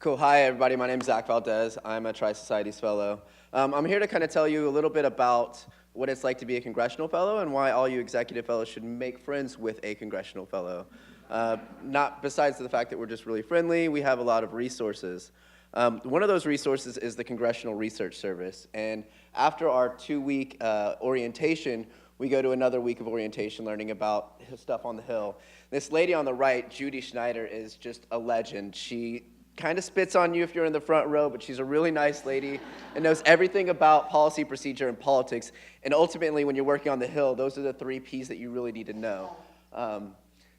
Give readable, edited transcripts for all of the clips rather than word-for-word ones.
Cool. Hi, everybody. My name's Zack Valdez. I'm a Tri-Societies Fellow. I'm here to kind of tell you a little bit about what it's like to be a Congressional Fellow and why all you Executive Fellows should make friends with a Congressional Fellow. Not besides the fact that we're just really friendly, we have a lot of resources. One of those resources is the Congressional Research Service. And after our 2-week orientation, we go to another week of orientation learning about stuff on the Hill. This lady on the right, Judy Schneider, is just a legend. She kind of spits on you if you're in the front row, but she's a really nice lady and knows everything about policy, procedure, and politics. And ultimately, when you're working on the Hill, those are the 3 Ps that you really need to know.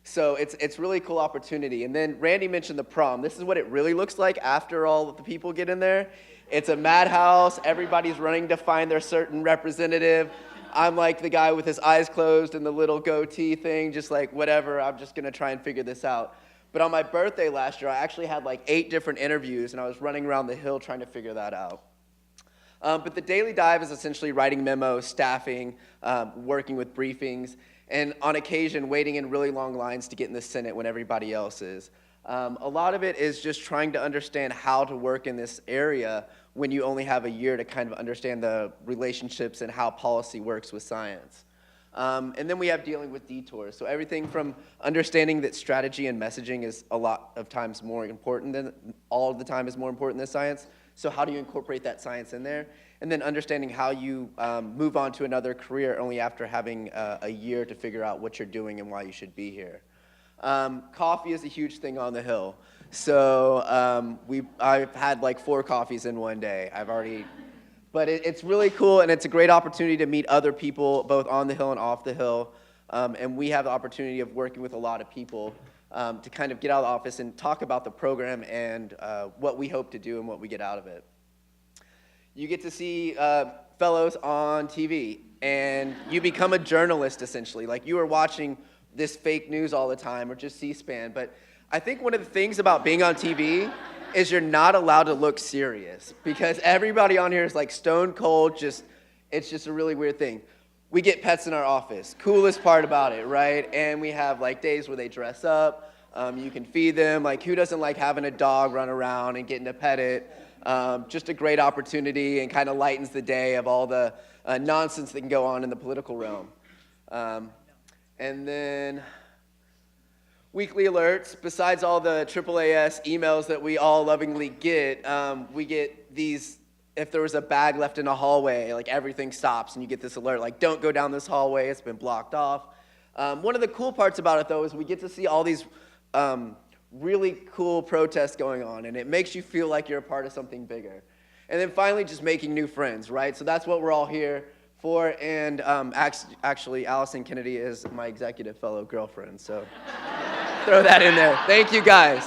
So it's really cool opportunity. And then Randy mentioned the prom. This is what it really looks like after all of the people get in there. It's a madhouse. Everybody's running to find their certain representative. I'm like the guy with his eyes closed and the little goatee thing, just like, whatever, I'm just going to try and figure this out. But on my birthday last year, I actually had like 8 different interviews, and I was running around the Hill trying to figure that out. But the daily dive is essentially writing memos, staffing, working with briefings, and on occasion waiting in really long lines to get in the Senate when everybody else is. A lot of it is just trying to understand how to work in this area when you only have a year to kind of understand the relationships and how policy works with science. And then we have dealing with detours. So everything from understanding that strategy and messaging is a lot of times more important than, all of the time is more important than science. So how do you incorporate that science in there? And then understanding how you move on to another career only after having a year to figure out what you're doing and why you should be here. Coffee is a huge thing on the Hill. So I've had like 4 coffees in one day. But it's really cool, and it's a great opportunity to meet other people, both on the Hill and off the Hill. And we have the opportunity of working with a lot of people to kind of get out of the office and talk about the program and what we hope to do and what we get out of it. You get to see fellows on TV, and you become a journalist, essentially. Like, you are watching this fake news all the time, or just C-SPAN. But I think one of the things about being on TV is you're not allowed to look serious, because everybody on here is like stone cold, it's just a really weird thing. We get pets in our office, coolest part about it, right? And we have like days where they dress up, you can feed them, like who doesn't like having a dog run around and getting to pet it? Just a great opportunity and kind of lightens the day of all the nonsense that can go on in the political realm. And then weekly alerts, besides all the AAAS emails that we all lovingly get, we get these, if there was a bag left in a hallway, like everything stops and you get this alert, like don't go down this hallway, it's been blocked off. One of the cool parts about it though is we get to see all these really cool protests going on, and it makes you feel like you're a part of something bigger. And then finally just making new friends, right? So that's what we're all here for, and actually Allison Kennedy is my Executive Fellow girlfriend, so throw that in there. Thank you guys.